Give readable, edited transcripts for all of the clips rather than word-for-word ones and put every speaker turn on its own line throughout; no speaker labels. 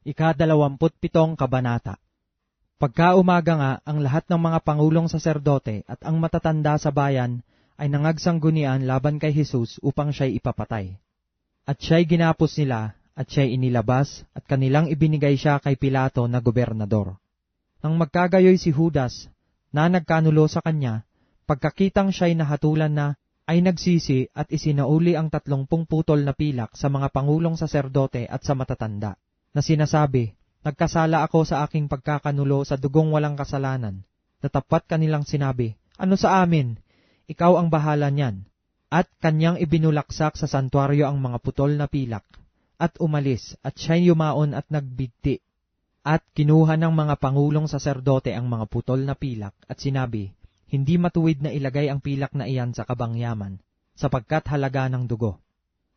Ika-27 Kabanata. Pagka-umaga nga, ang lahat ng mga pangulong saserdote at ang matatanda sa bayan ay nangagsangunian laban kay Jesus upang siya'y ipapatay. At siya'y ginapos nila, at siya'y inilabas, at kanilang ibinigay siya kay Pilato na gobernador. Nang magkagayoy si Judas, na nagkanulo sa kanya, pagkakitang siya'y nahatulan na, ay nagsisi at isinauli ang 30 putol na pilak sa mga pangulong saserdote at sa matatanda, na sinasabi, "Nagkasala ako sa aking pagkakanulo sa dugong walang kasalanan." Natapat kanilang sinabi, "Ano sa amin? Ikaw ang bahala niyan." At kanyang ibinulaksak sa santuaryo ang mga putol na pilak, at umalis, at siya'y yumaon at nagbigti. At kinuha ng mga pangulong saserdote ang mga putol na pilak, at sinabi, "Hindi matuwid na ilagay ang pilak na iyan sa kabangyaman, sapagkat halaga ng dugo."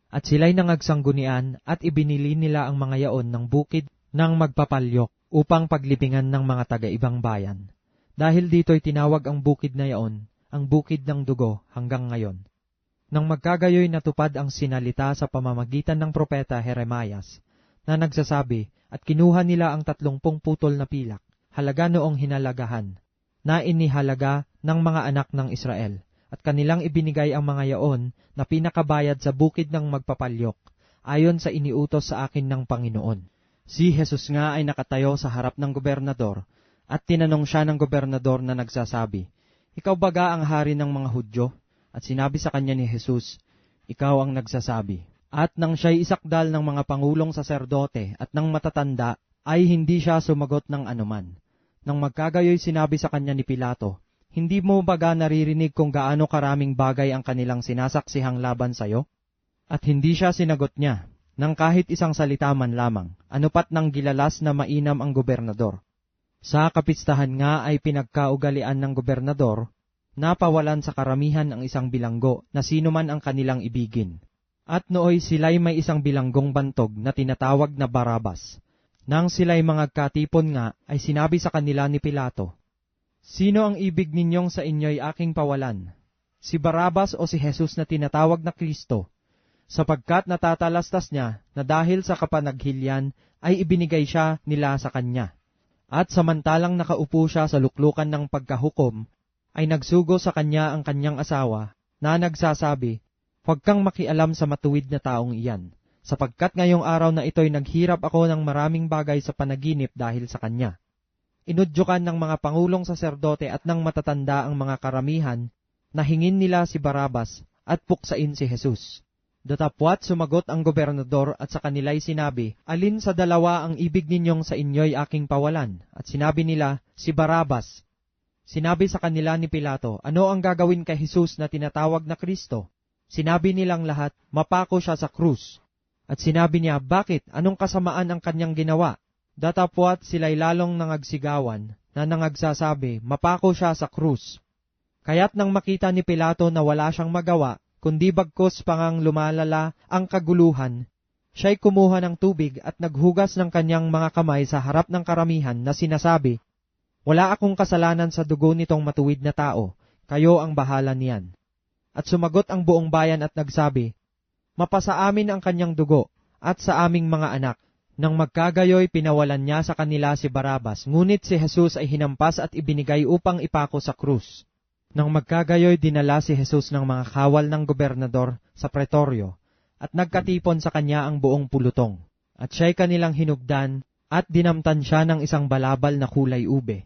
At sila'y nangagsangunian, at ibinili nila ang mga yaon ng bukid ng magpapalyok upang paglibingan ng mga taga-ibang bayan. Dahil dito'y tinawag ang bukid na yaon, ang bukid ng dugo hanggang ngayon. Nang magkagayoy natupad ang sinalita sa pamamagitan ng propeta Jeremias, na nagsasabi, at kinuha nila ang 30 putol na pilak, halaga noong hinalagahan, na inihalaga ng mga anak ng Israel, at kanilang ibinigay ang mga yaon na pinakabayad sa bukid ng magpapalyok, ayon sa iniutos sa akin ng Panginoon. Si Jesus nga ay nakatayo sa harap ng gobernador, at tinanong siya ng gobernador na nagsasabi, "Ikaw baga ang hari ng mga Hudyo?" At sinabi sa kanya ni Jesus, "Ikaw ang nagsasabi." At nang siya'y isakdal ng mga pangulong saserdote at ng matatanda, ay hindi siya sumagot ng anuman. Nang magkagayoy sinabi sa kanya ni Pilato, "Hindi mo baga naririnig kung gaano karaming bagay ang kanilang sinasaksihang laban sayo?" At hindi siya sinagot niya, nang kahit isang salita man lamang, anupat nang gilalas na mainam ang gobernador. Sa kapistahan nga ay pinagkaugalian ng gobernador, napawalan sa karamihan ang isang bilanggo na sino man ang kanilang ibigin. At nooy sila'y may isang bilanggong bantog na tinatawag na Barabas. Nang sila'y mangagkatipon nga, ay sinabi sa kanila ni Pilato, "Sino ang ibig ninyong sa inyo'y aking pawalan? Si Barabas o si Jesus na tinatawag na Kristo?" Sapagkat natatalastas niya na dahil sa kapanaghilyan ay ibinigay siya nila sa kanya. At samantalang nakaupo siya sa luklukan ng pagkahukom, ay nagsugo sa kanya ang kanyang asawa, na nagsasabi, "Huwag kang makialam sa matuwid na taong iyan, sapagkat ngayong araw na ito'y naghirap ako ng maraming bagay sa panaginip dahil sa kanya." Inudyukan ng mga pangulong saserdote at ng matatanda ang mga karamihan, na hingin nila si Barabas at puksain si Jesus. Datapwat sumagot ang gobernador at sa kanila'y sinabi, "Alin sa dalawa ang ibig ninyong sa inyo'y aking pawalan?" At sinabi nila, "Si Barabas." Sinabi sa kanila ni Pilato, "Ano ang gagawin kay Jesus na tinatawag na Kristo?" Sinabi nilang lahat, "Mapako siya sa krus." At sinabi niya, "Bakit? Anong kasamaan ang kanyang ginawa?" Datapwat sila'y lalong nangagsigawan, na nangagsasabi, "Mapako siya sa krus." Kaya't nang makita ni Pilato na wala siyang magawa, kundi bagkus pangang lumalala ang kaguluhan, siya'y kumuha ng tubig at naghugas ng kanyang mga kamay sa harap ng karamihan na sinasabi, "Wala akong kasalanan sa dugo nitong matuwid na tao, kayo ang bahala niyan." At sumagot ang buong bayan at nagsabi, "Mapasa amin ang kanyang dugo, at sa aming mga anak." Nang magkagayoy pinawalan niya sa kanila si Barabas, ngunit si Jesus ay hinampas at ibinigay upang ipako sa krus. Nang magkagayoy dinala si Jesus ng mga kawal ng gobernador sa pretoryo, at nagkatipon sa kanya ang buong pulutong. At siya'y kanilang hinugdan, at dinamtan siya ng isang balabal na kulay ube.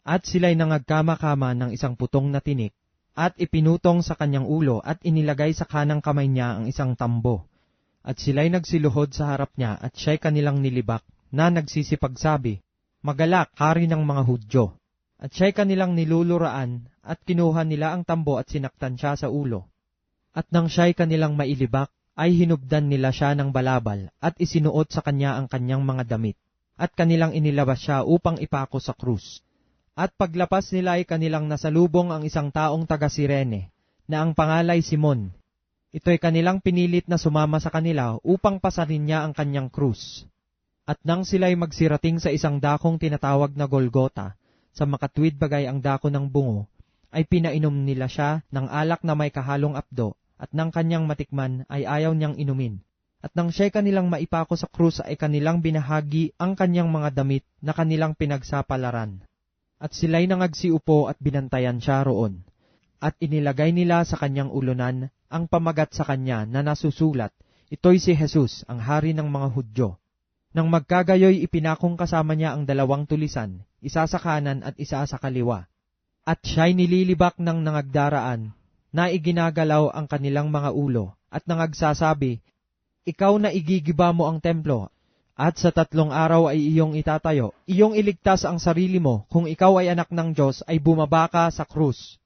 At sila'y nangagkama-kama ng isang putong na tinik, at ipinutong sa kanyang ulo at inilagay sa kanang kamay niya ang isang tambo. At sila'y nagsiluhod sa harap niya at siya'y kanilang nilibak, na nagsisipagsabi, "Magalak, hari ng mga Hudyo." At siya'y kanilang niluluraan, at kinuha nila ang tambo at sinaktan siya sa ulo. At nang siya'y kanilang mailibak, ay hinubdan nila siya ng balabal, at isinuot sa kanya ang kanyang mga damit, at kanilang inilabas siya upang ipako sa krus. At paglapas nila ay kanilang nasalubong ang isang taong taga-Sirene, na ang pangalay Simon. Ito'y kanilang pinilit na sumama sa kanila upang pasanin niya ang kanyang krus. At nang sila'y magsirating sa isang dakong tinatawag na Golgota, sa makatwid bagay ang dako ng bungo, ay pinainom nila siya ng alak na may kahalong apdo, at nang kanyang matikman ay ayaw niyang inumin. At nang siya'y kanilang maipako sa krus ay kanilang binahagi ang kanyang mga damit na kanilang pinagsapalaran. At sila'y nangagsiupo at binantayan siya roon. At inilagay nila sa kanyang ulunan ang pamagat sa kanya na nasusulat, "Ito'y si Jesus, ang hari ng mga Hudyo." Nang magkagayoy ipinakong kasama niya ang 2 tulisan, isa sa kanan at isa sa kaliwa. At siya'y nililibak ng nangagdaraan, na iginagalaw ang kanilang mga ulo, at nangagsasabi, "Ikaw na igigiba mo ang templo, at sa 3 araw ay iyong itatayo. Iyong iligtas ang sarili mo, kung ikaw ay anak ng Diyos, ay bumaba ka sa krus."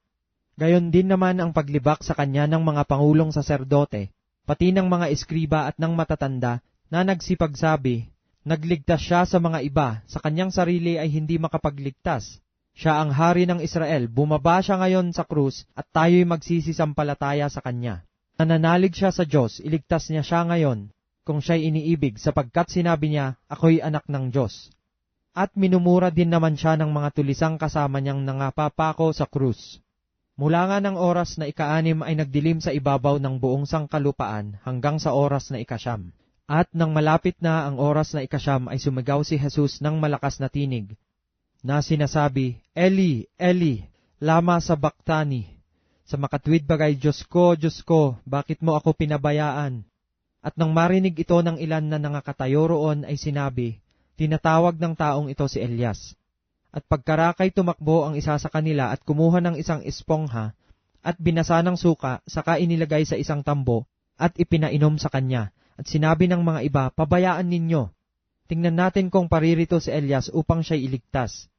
Gayon din naman ang paglibak sa kanya ng mga pangulong saserdote, pati ng mga eskriba at ng matatanda, na nagsipagsabi, "Nagligtas siya sa mga iba, sa kanyang sarili ay hindi makapagligtas. Siya ang hari ng Israel, bumaba siya ngayon sa krus, at tayo'y magsisisampalataya sa kanya. Nananalig siya sa Diyos, iligtas niya siya ngayon, kung siya'y iniibig, sapagkat sinabi niya, ako'y anak ng Diyos." At minumura din naman siya ng mga tulisang kasama niyang nangapapako sa krus. Mula nga ng oras na 6 ay nagdilim sa ibabaw ng buong sangkalupaan hanggang sa oras na 9. At nang malapit na ang oras na 9 ay sumigaw si Jesus ng malakas na tinig, na sinasabi, "Eli, Eli, lama sabachthani?" Sa makatwid bagay, Diyos ko, bakit mo ako pinabayaan?" At nang marinig ito ng ilan na nangakatayo roon ay sinabi, "Tinatawag ng taong ito si Elias." At pagkarakay tumakbo ang isa sa kanila at kumuha ng isang espongha at binasa ng suka, saka inilagay sa isang tambo at ipinainom sa kanya. At sinabi ng mga iba, "Pabayaan ninyo. Tingnan natin kung paririto si Elias upang siya'y iligtas."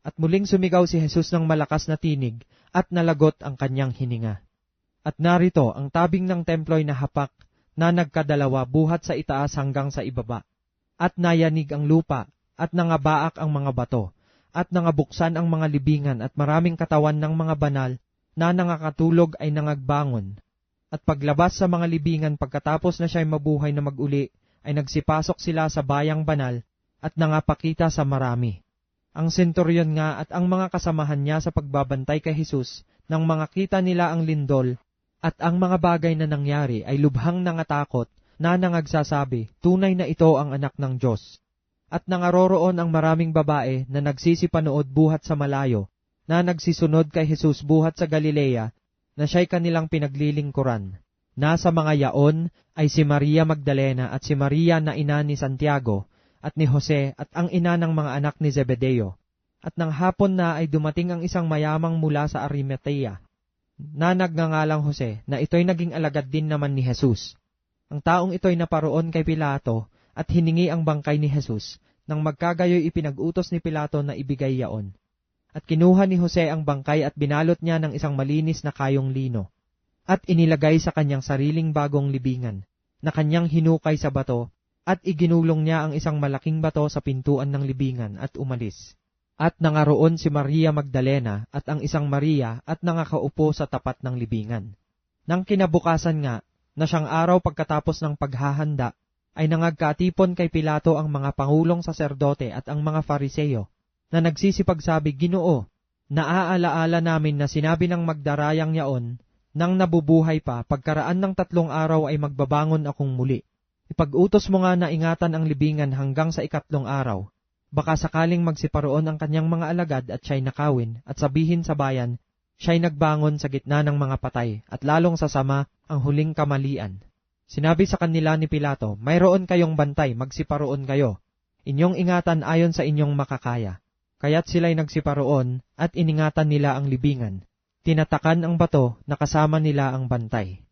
At muling sumigaw si Jesus ng malakas na tinig at nalagot ang kanyang hininga. At narito ang tabing ng templo'y nahapak na nagkadalawa buhat sa itaas hanggang sa ibaba. At nayanig ang lupa at nangabaak ang mga bato at nangabuksan ang mga libingan at maraming katawan ng mga banal na nangakatulog ay nangagbangon. At paglabas sa mga libingan pagkatapos na siya'y mabuhay na mag-uli, ay nagsipasok sila sa bayang banal at nangapakita sa marami. Ang senturyon nga at ang mga kasamahan niya sa pagbabantay kay Jesus, nang mga kita nila ang lindol at ang mga bagay na nangyari, ay lubhang nangatakot na nangagsasabi, "Tunay na ito ang anak ng Diyos." At nangaroroon ang maraming babae na nagsisipanood buhat sa malayo, na nagsisunod kay Jesus buhat sa Galilea, na siya'y kanilang pinaglilingkuran. Nasa mga yaon ay si Maria Magdalena at si Maria na ina ni Santiago at ni Jose at ang ina ng mga anak ni Zebedeo. At nang hapon na ay dumating ang isang mayamang mula sa Arimatea, na nagngangalang Jose, na ito'y naging alagad din naman ni Jesus. Ang taong ito'y naparoon kay Pilato at hiningi ang bangkay ni Jesus, nang magkagayoy ipinag-utos ni Pilato na ibigay yaon. At kinuha ni Jose ang bangkay at binalot niya ng isang malinis na kayong lino, at inilagay sa kanyang sariling bagong libingan, na kanyang hinukay sa bato, at iginulong niya ang isang malaking bato sa pintuan ng libingan at umalis. At nangaroon si Maria Magdalena at ang isang Maria at nangakaupo sa tapat ng libingan. Nang kinabukasan nga, na siyang araw pagkatapos ng paghahanda, ay nangagkatipon kay Pilato ang mga pangulong saserdote at ang mga Fariseo, na nagsisipagsabi, "Ginoo, naaalaala namin na sinabi ng magdarayang yaon, nang nabubuhay pa, pagkaraan ng 3 araw ay magbabangon akong muli. Ipag-utos mo nga na ingatan ang libingan hanggang sa 4 araw. Baka sakaling magsiparoon ang kanyang mga alagad at siya'y nakawin, at sabihin sa bayan, siya'y nagbangon sa gitna ng mga patay, at lalong sasama ang huling kamalian." Sinabi sa kanila ni Pilato, "Mayroon kayong bantay, magsiparoon kayo. Inyong ingatan ayon sa inyong makakaya." Kaya't sila'y nagsiparoon at iningatan nila ang libingan. Tinatakan ang bato na kasama nila ang bantay.